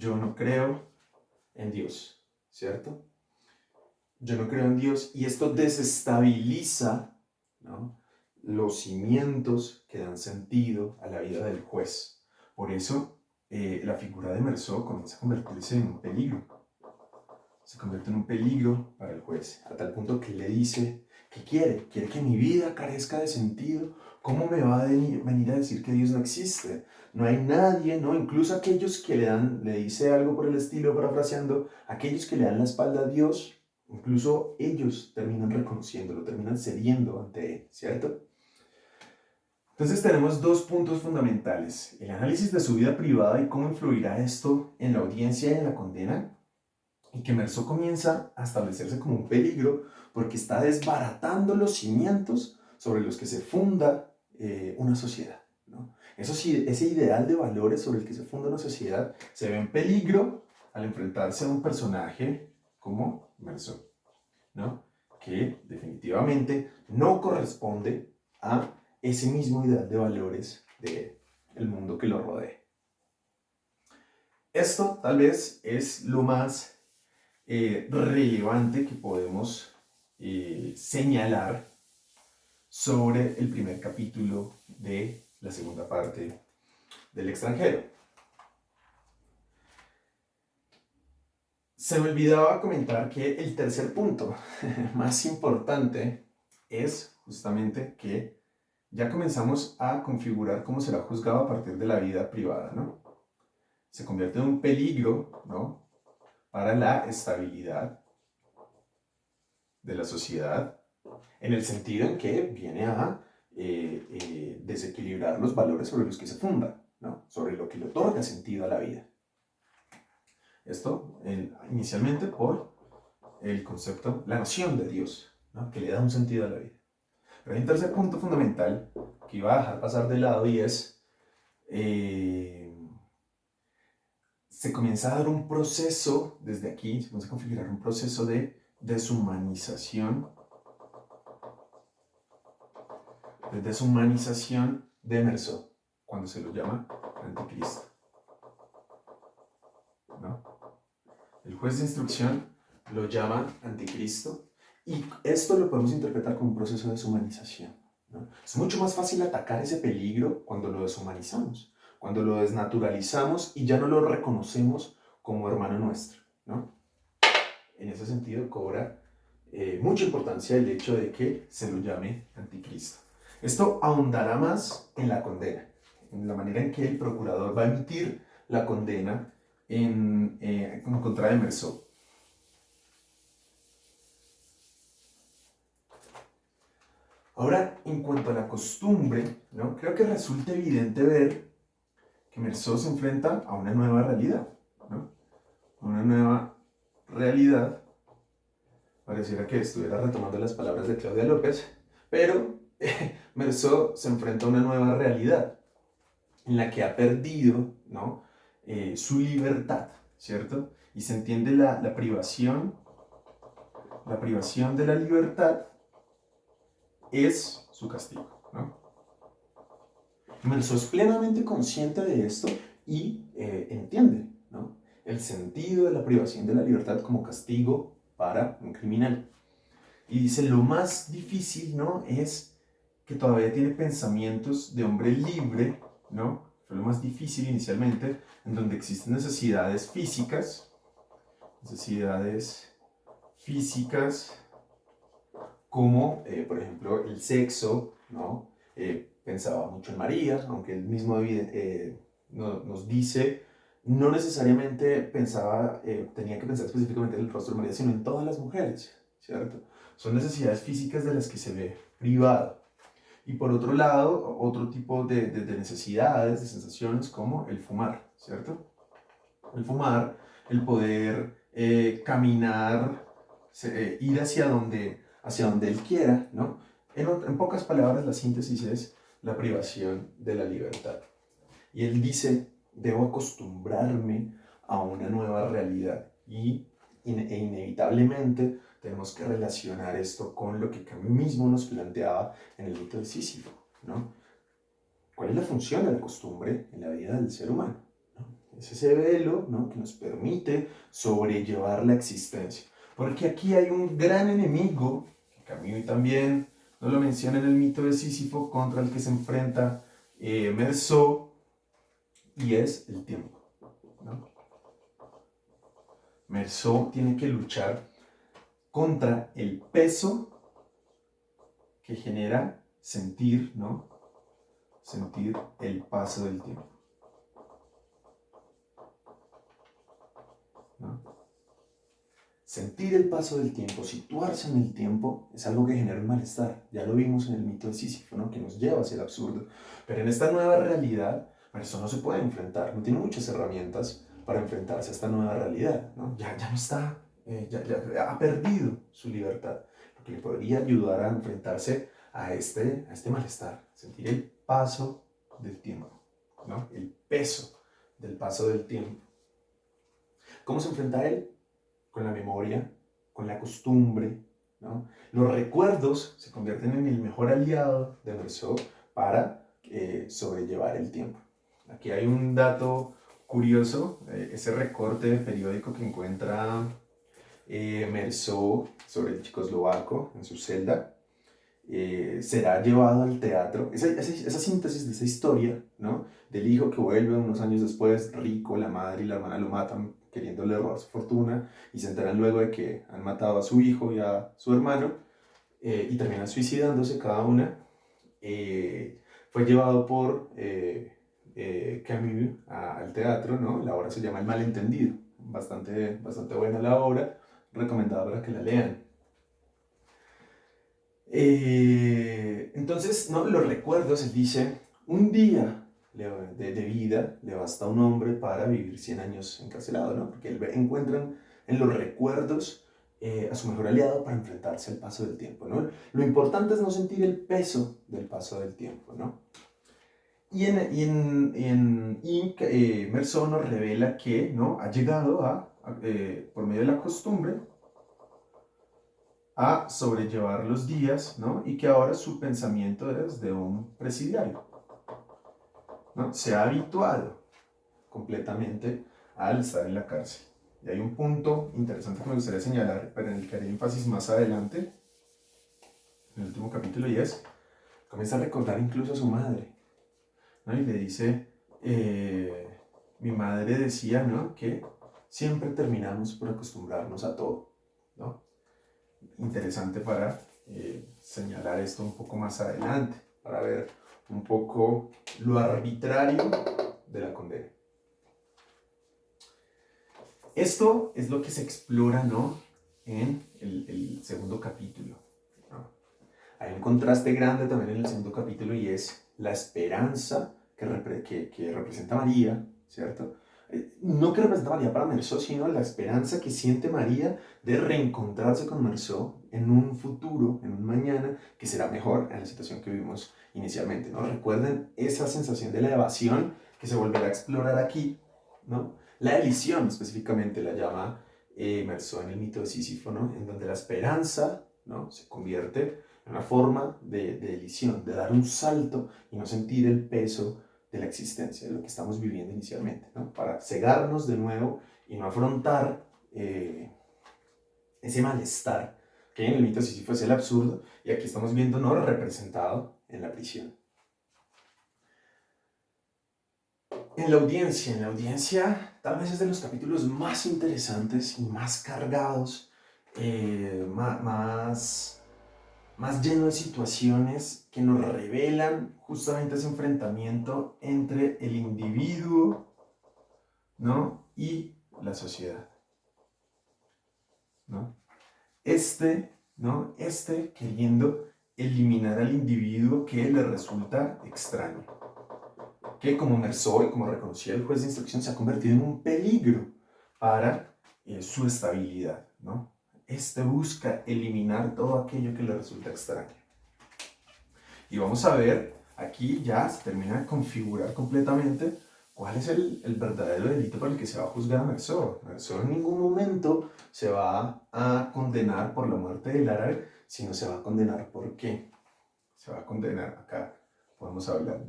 yo no creo en Dios, ¿cierto? Yo no creo en Dios y esto desestabiliza, ¿no?, los cimientos que dan sentido a la vida del juez. Por eso la figura de Merceau comienza a convertirse en un peligro. Se convierte en un peligro para el juez, a tal punto que le dice que quiere que mi vida carezca de sentido. ¿Cómo me va a venir a decir que Dios no existe? No hay nadie, ¿no? Incluso aquellos que le dice algo por el estilo, parafraseando, aquellos que le dan la espalda a Dios, incluso ellos terminan reconociéndolo, terminan cediendo ante él, ¿cierto? Entonces tenemos dos puntos fundamentales: el análisis de su vida privada y cómo influirá esto en la audiencia y en la condena, y que Merceau comienza a establecerse como un peligro porque está desbaratando los cimientos sobre los que se funda una sociedad, ¿no? Eso sí, ese ideal de valores sobre el que se funda una sociedad se ve en peligro al enfrentarse a un personaje como Merceau, ¿no?, que definitivamente no corresponde a ese mismo ideal de valores del mundo que lo rodea. Esto tal vez es lo más relevante que podemos señalar sobre el primer capítulo de la segunda parte del extranjero. Se me olvidaba comentar que el tercer punto más importante es justamente que ya comenzamos a configurar cómo será juzgado a partir de la vida privada, ¿no? Se convierte en un peligro, ¿no?, para la estabilidad de la sociedad, en el sentido en que viene a desequilibrar los valores sobre los que se funda, ¿no?, sobre lo que le otorga sentido a la vida. Esto inicialmente por el concepto, la noción de Dios, ¿no?, que le da un sentido a la vida. Pero hay un tercer punto fundamental que iba a dejar pasar de lado y es, se comienza a dar un proceso, desde aquí se comienza a configurar un proceso de deshumanización de Merceau, cuando se lo llama anticristo, ¿no? El juez de instrucción lo llama anticristo y esto lo podemos interpretar como un proceso de deshumanización, ¿no? Es mucho más fácil atacar ese peligro cuando lo deshumanizamos, cuando lo desnaturalizamos y ya no lo reconocemos como hermano nuestro, ¿no? En ese sentido cobra mucha importancia el hecho de que se lo llame anticristo. Esto ahondará más en la condena, en la manera en que el procurador va a emitir la condena en contra de Merceau. Ahora, en cuanto a la costumbre, ¿no?, creo que resulta evidente ver que Merceau se enfrenta a una nueva realidad, ¿no?, a una nueva realidad. Pareciera que estuviera retomando las palabras de Claudia López, pero Merceau se enfrenta a una nueva realidad en la que ha perdido, ¿no?, su libertad, ¿cierto? Y se entiende la privación de la libertad es su castigo, ¿no? Merceau es plenamente consciente de esto y entiende, ¿no?, el sentido de la privación de la libertad como castigo para un criminal. Y dice, lo más difícil, ¿no?, es que todavía tiene pensamientos de hombre libre, ¿no? Fue lo más difícil inicialmente, en donde existen necesidades físicas como, por ejemplo, el sexo, ¿no? Pensaba mucho en María, aunque él mismo nos dice, no necesariamente tenía que pensar específicamente en el rostro de María, sino en todas las mujeres, ¿cierto? Son necesidades físicas de las que se ve privado. Y por otro lado, otro tipo de necesidades, de sensaciones como el fumar, ¿cierto? El fumar, el poder caminar, ir hacia donde él quiera, ¿no? En pocas palabras, la síntesis es la privación de la libertad. Y él dice, debo acostumbrarme a una nueva realidad y inevitablemente tenemos que relacionar esto con lo que Camus mismo nos planteaba en el mito de Sísifo, ¿no? ¿Cuál es la función de la costumbre en la vida del ser humano, ¿no? Es ese velo, ¿no?, que nos permite sobrellevar la existencia. Porque aquí hay un gran enemigo, que Camus también nos lo menciona en el mito de Sísifo, contra el que se enfrenta Meursault, y es el tiempo, ¿no? Meursault tiene que luchar contra el peso que genera sentir, ¿no?, sentir el paso del tiempo, ¿no? Sentir el paso del tiempo, situarse en el tiempo, es algo que genera un malestar. Ya lo vimos en el mito de Sísifo, ¿no?, que nos lleva hacia el absurdo. Pero en esta nueva realidad, eso no se puede enfrentar, no tiene muchas herramientas para enfrentarse a esta nueva realidad, ¿no? Ya no está, ya ha perdido su libertad, lo que le podría ayudar a enfrentarse a este malestar, sentir el paso del tiempo, ¿no?, el peso del paso del tiempo. ¿Cómo se enfrenta a él? Con la memoria, con la costumbre, ¿no? Los recuerdos se convierten en el mejor aliado de Meursault para sobrellevar el tiempo. Aquí hay un dato curioso, ese recorte de periódico que encuentra Meursault sobre el checoslovaco en su celda, será llevado al teatro. Esa síntesis de esa historia, ¿no?, del hijo que vuelve unos años después rico, la madre y la hermana lo matan queriéndole robar su fortuna, y se enteran luego de que han matado a su hijo y a su hermano, y terminan suicidándose cada una. Fue llevado por Camus al teatro, ¿no? La obra se llama El Malentendido, bastante buena la obra, recomendada para que la lean. Entonces, ¿no?, los recuerdos, él dice, un día de vida le basta a un hombre para vivir 100 años encarcelado, ¿no? Porque él encuentran en los recuerdos a su mejor aliado para enfrentarse al paso del tiempo, ¿no? Lo importante es no sentir el peso del paso del tiempo, ¿no? Y Meursault nos revela que, ¿no?, ha llegado por medio de la costumbre, a sobrellevar los días, ¿no?, y que ahora su pensamiento es de un presidiario, ¿no? Se ha habituado completamente al estar en la cárcel. Y hay un punto interesante que me gustaría señalar, pero en el que haré énfasis más adelante, en el último capítulo, y es, comienza a recordar incluso a su madre, ¿no? Y le dice, mi madre decía, ¿no?, que siempre terminamos por acostumbrarnos a todo, ¿no? Interesante para señalar esto un poco más adelante, para ver un poco lo arbitrario de la condena. Esto es lo que se explora, ¿no?, en el segundo capítulo, ¿no? Hay un contraste grande también en el segundo capítulo, y es la esperanza que representa María, ¿cierto? No que representa María para Meursault, sino la esperanza que siente María de reencontrarse con Meursault en un futuro, en un mañana, que será mejor en la situación que vivimos inicialmente, ¿no? Recuerden esa sensación de la evasión que se volverá a explorar aquí, ¿no? La elisión específicamente la llama Meursault en el mito de Sísifo, ¿no?, en donde la esperanza, ¿no?, se convierte en una forma de elisión, de dar un salto y no sentir el peso de la existencia, de lo que estamos viviendo inicialmente, ¿no?, para cegarnos de nuevo y no afrontar ese malestar que en el mito de Sísifo es el absurdo, y aquí estamos viendo, ¿no?, representado en la prisión. En la audiencia, tal vez es de los capítulos más interesantes y más cargados, más lleno de situaciones que nos revelan justamente ese enfrentamiento entre el individuo, ¿no?, y la sociedad, ¿no? ¿no?, queriendo eliminar al individuo que le resulta extraño, que como Meursault y como reconocía el juez de instrucción, se ha convertido en un peligro para su estabilidad, ¿no? Busca eliminar todo aquello que le resulta extraño. Y vamos a ver, aquí ya se termina de configurar completamente cuál es el verdadero delito por el que se va a juzgar a Meursault. Meursault en ningún momento se va a condenar por la muerte del árabe, sino se va a condenar ¿por qué? Se va a condenar, acá podemos hablar de